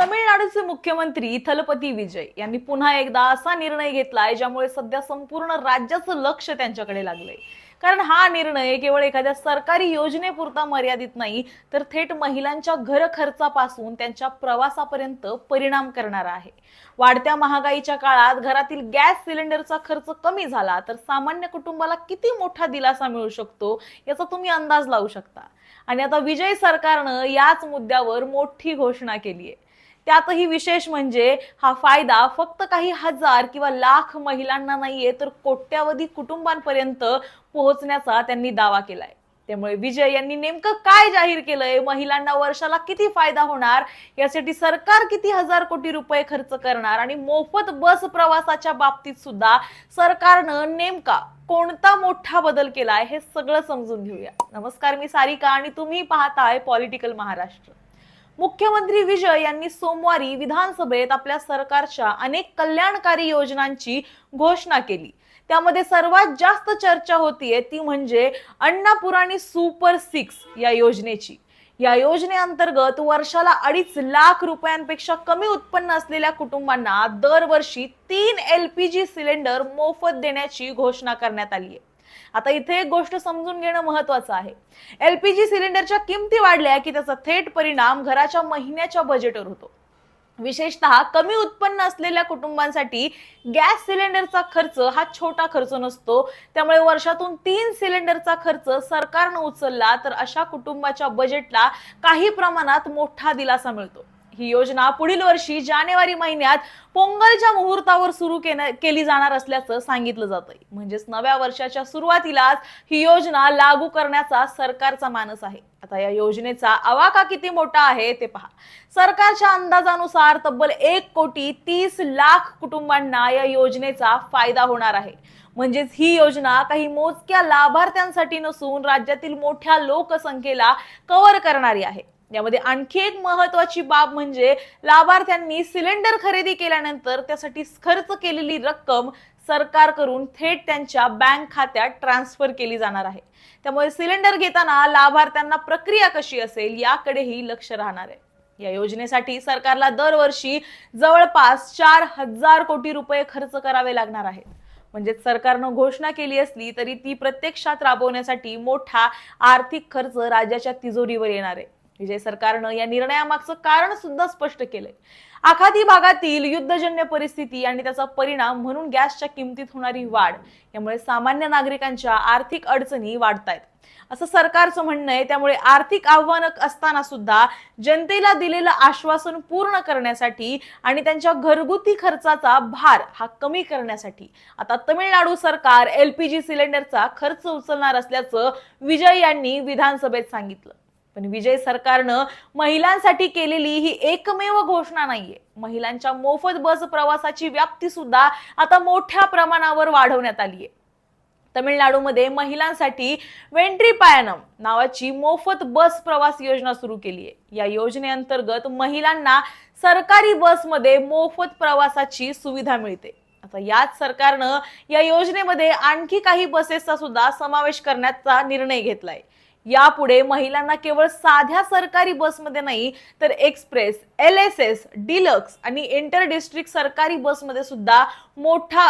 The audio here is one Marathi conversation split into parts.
तमिळनाडूचे मुख्यमंत्री थलपती विजय यांनी पुन्हा एकदा असा निर्णय घेतलाय ज्यामुळे सध्या संपूर्ण राज्याचं लक्ष त्यांच्याकडे लागलंय। कारण हा निर्णय केवळ एखाद्या सरकारी योजनेपुरता मर्यादित नाही, तर थेट महिलांच्या घर खर्चापासून त्यांच्या प्रवासापर्यंत परिणाम करणारा आहे। वाढत्या महागाईच्या काळात घरातील गॅस सिलेंडरचा खर्च कमी झाला तर सामान्य कुटुंबाला किती मोठा दिलासा मिळू शकतो याचा तुम्ही अंदाज लावू शकता। आणि आता विजय सरकारनं याच मुद्द्यावर मोठी घोषणा केली आहे। त्यातही विशेष म्हणजे हा फायदा फक्त काही हजार किंवा लाख महिलांना नाहीये, तर कोट्यावधी कुटुंबांपर्यंत पोहोचण्याचा त्यांनी दावा केलाय। त्यामुळे विजय यांनी नेमकं काय जाहीर केलंय, महिलांना वर्षाला किती फायदा होणार, यासाठी सरकार किती हजार कोटी रुपये खर्च करणार आणि मोफत बस प्रवासाच्या बाबतीत सुद्धा सरकारनं नेमका कोणता मोठा बदल केलाय हे सगळं समजून घेऊया। नमस्कार, मी सारिका आणि तुम्ही पाहताय पॉलिटिकल महाराष्ट्र। मुख्यमंत्री विजय यांनी सोमवारी विधानसभेत आपल्या सरकारच्या अनेक कल्याणकारी योजनांची घोषणा केली। त्यामध्ये सर्वात जास्त चर्चा होतीये ती म्हणजे अन्नपूर्णी सुपर 6 या योजनेची। या योजनेअंतर्गत वर्षाला 2.5 लाख रुपयांपेक्षा कमी उत्पन्न असलेल्या कुटुंबांना दरवर्षी 3 LPG सिलेंडर मोफत देण्याची घोषणा करण्यात आली आहे। आता इथे एक गोष्ट समजून घेणं महत्त्वाचं आहे। LPG सिलेंडरच्या किमती वाढल्या की त्याचा थेट परिणाम घराच्या महिन्याच्या बजेटवर होतो। विशेषतः कमी उत्पन्न असलेल्या कुटुंबांसाठी गॅस सिलेंडरचा खर्च हा छोटा खर्च नसतो। त्यामुळे वर्षातून 3 सिलेंडरचा खर्च सरकारनं उचलला तर अशा कुटुंबाच्या बजेटला काही प्रमाणात मोठा दिलासा मिळतो। ही योजना पुढील वर्षी जानेवारी महिन्यात पोंगलच्या मुहूर्तावर सुरू केली जाणार असल्याचं सांगितलं जातंय। म्हणजेच नव्या वर्षाच्या सुरुवातीलाच ही योजना लागू करण्याचा सरकारचा मानस आहे। आता या योजनेचा आवाका किती मोठा आहे ते पहा। सरकारच्या अंदाजानुसार तब्बल 1,30,00,000 कुटुंबांना या योजनेचा फायदा होणार आहे। म्हणजेच ही योजना काही मोजक्या लाभार्थ्यांसाठी नसून राज्यातील मोठ्या लोकसंख्येला कव्हर करणारी आहे। यामध्ये आणखी एक महत्त्वाची बाब म्हणजे लाभार्थ्यांनी सिलेंडर खरेदी केल्यानंतर त्यासाठी खर्च केलेली रक्कम सरकारकडून थेट त्यांच्या बँक खात्यात ट्रान्सफर केली जाणार आहे। त्यामुळे सिलेंडर घेताना लाभार्थ्यांना प्रक्रिया कशी असेल याकडेही लक्ष राहणार आहे। या योजनेसाठी सरकारला दरवर्षी जवळपास 4,000 कोटी रुपये खर्च करावे लागणार आहेत। म्हणजे सरकारनं घोषणा केली असली तरी ती प्रत्यक्षात राबवण्यासाठी मोठा आर्थिक खर्च राज्याच्या तिजोरीवर येणार आहे। विजय सरकारनं या निर्णयामागचं कारण सुद्धा स्पष्ट केलंय। आखाती भागातील युद्धजन्य परिस्थिती आणि त्याचा परिणाम म्हणून गॅसच्या किमतीत होणारी वाढ यामुळे सामान्य नागरिकांच्या आर्थिक अडचणी वाढतायत असं सरकारचं म्हणणं आहे। त्यामुळे आर्थिक आव्हानं असताना सुद्धा जनतेला दिलेलं आश्वासन पूर्ण करण्यासाठी आणि त्यांच्या घरगुती खर्चाचा भार हा कमी करण्यासाठी आता तमिळनाडू सरकार LPG सिलेंडरचा खर्च उचलणार असल्याचं विजय यांनी विधानसभेत सांगितलं। पण विजय सरकारनं महिलांसाठी केलेली ही एकमेव घोषणा नाहीये। महिलांच्या मोफत बस प्रवासाची व्याप्ती सुद्धा आता मोठ्या प्रमाणावर वाढवण्यात आली आहे। तमिळनाडूमध्ये महिलांसाठी वेंट्री पायनम नावाची मोफत बस प्रवास योजना सुरू केली आहे। या योजनेअंतर्गत महिलांना सरकारी बसमध्ये मोफत प्रवासाची सुविधा मिळते। आता याच सरकारनं या योजनेमध्ये आणखी काही बसेसचा सुद्धा समावेश करण्याचा निर्णय घेतलाय। यापुढे महिलांना केवळ साध्या सरकारी बसमध्ये नाही तर एक्सप्रेस, LSS, डिलक्स आणि इंटर डिस्ट्रिक्ट सरकारी बसमध्ये सुद्धा मोठा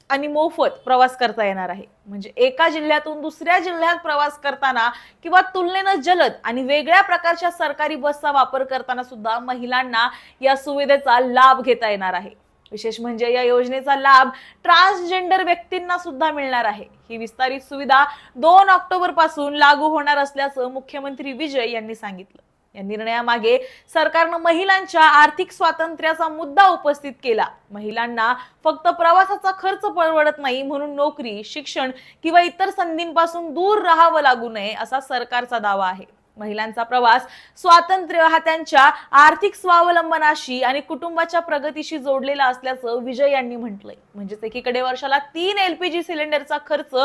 आणि मोफत प्रवास करता येणार आहे। म्हणजे एका जिल्ह्यातून दुसऱ्या जिल्ह्यात प्रवास करताना किंवा तुलनेनं जलद आणि वेगळ्या प्रकारच्या सरकारी बसचा वापर करताना सुद्धा महिलांना या सुविधेचा लाभ घेता येणार आहे। विशेष म्हणजे या योजनेचा लाभ ट्रान्सजेंडर व्यक्तींना सुद्धा मिळणार आहे। ही विस्तारित सुविधा 2 ऑक्टोबर पासून लागू होणार असल्याचं मुख्यमंत्री विजय यांनी सांगितलं। या निर्णयामागे सरकारनं महिलांच्या आर्थिक स्वातंत्र्याचा मुद्दा उपस्थित केला। महिलांना फक्त प्रवासाचा खर्च परवडत नाही म्हणून नोकरी, शिक्षण किंवा इतर संधींपासून दूर राहावं लागू नये असा सरकारचा दावा आहे। महिलांचा प्रवास स्वातंत्र्य हा त्यांच्या आर्थिक स्वावलंबनाशी आणि कुटुंबाच्या प्रगतीशी जोडलेला असल्याचं विजय यांनी म्हटलंय। म्हणजेच एकीकडे वर्षाला 3 LPG सिलेंडरचा खर्च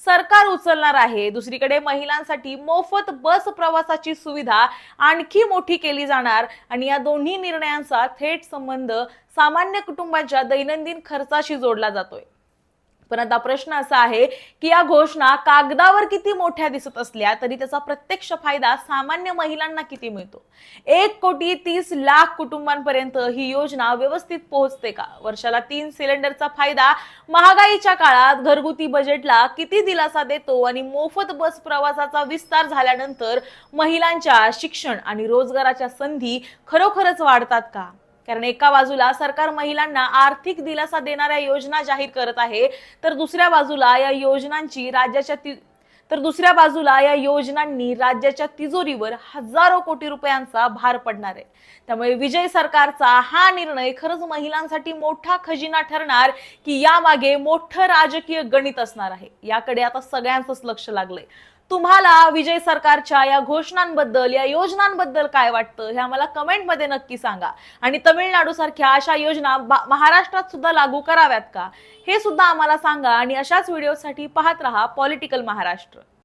सरकार उचलणार आहे, दुसरीकडे महिलांसाठी मोफत बस प्रवासाची सुविधा आणखी मोठी केली जाणार आणि या दोन्ही निर्णयांचा थेट संबंध सामान्य कुटुंबाच्या दैनंदिन खर्चाशी जोडला जातोय। पण आता प्रश्न असा आहे की या घोषणा कागदावर किती मोठ्या दिसत असल्या तरी त्याचा प्रत्यक्ष फायदा सामान्य महिलांना किती मिळतो? 1,30,00,000 कुटुंबांपर्यंत ही योजना व्यवस्थित पोहोचते का? वर्षाला 3 सिलेंडरचा फायदा महागाईच्या काळात घरगुती बजेटला किती दिलासा देतो? आणि मोफत बस प्रवासाचा विस्तार झाल्यानंतर महिलांच्या शिक्षण आणि रोजगाराच्या संधी खरोखरच वाढतात का? कारण एका बाजूला सरकार महिलांना आर्थिक दिलासा देणाऱ्या योजना जाहीर करत आहे, तर दुसऱ्या बाजूला या योजनांनी राज्याच्या तिजोरीवर हजारो कोटी रुपयांचा भार पडणार आहे. त्यामुळे विजय सरकारचा हा निर्णय खरंच महिलांसाठी मोठा खजिना ठरणार की यामागे मोठं राजकीय गणित असणार आहे, याकडे आता सगळ्यांचंच लक्ष लागलंय. तुम्हाला विजय सरकारच्या या घोषणांबद्दल, या योजनांबद्दल काय वाटतं हे आम्हाला कमेंटमध्ये नक्की सांगा. आणि तमिळनाडू सारख्या अशा योजना महाराष्ट्रात सुद्धा लागू कराव्यात का हे सुद्धा आम्हाला सांगा. आणि अशाच व्हिडिओसाठी पाहत रहा पॉलिटिकल महाराष्ट्र.